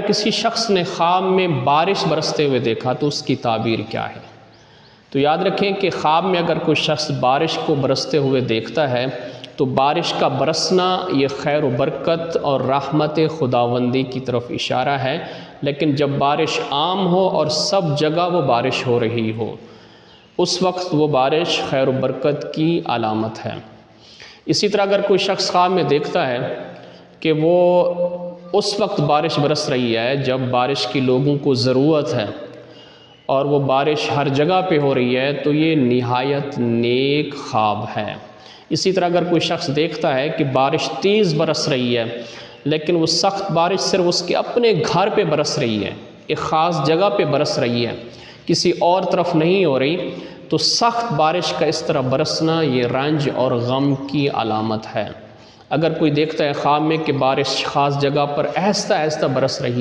کسی شخص نے خواب میں بارش برستے ہوئے دیکھا تو اس کی تعبیر کیا ہے؟ تو یاد رکھیں کہ خواب میں اگر کوئی شخص بارش کو برستے ہوئے دیکھتا ہے تو بارش کا برسنا یہ خیر و برکت اور رحمت خداوندی کی طرف اشارہ ہے، لیکن جب بارش عام ہو اور سب جگہ وہ بارش ہو رہی ہو اس وقت وہ بارش خیر و برکت کی علامت ہے۔ اسی طرح اگر کوئی شخص خواب میں دیکھتا ہے کہ وہ اس وقت بارش برس رہی ہے جب بارش کی لوگوں کو ضرورت ہے اور وہ بارش ہر جگہ پہ ہو رہی ہے تو یہ نہایت نیک خواب ہے۔ اسی طرح اگر کوئی شخص دیکھتا ہے کہ بارش تیز برس رہی ہے لیکن وہ سخت بارش صرف اس کے اپنے گھر پہ برس رہی ہے، ایک خاص جگہ پہ برس رہی ہے، کسی اور طرف نہیں ہو رہی، تو سخت بارش کا اس طرح برسنا یہ رنج اور غم کی علامت ہے۔ اگر کوئی دیکھتا ہے خواب میں کہ بارش خاص جگہ پر آہستہ آہستہ برس رہی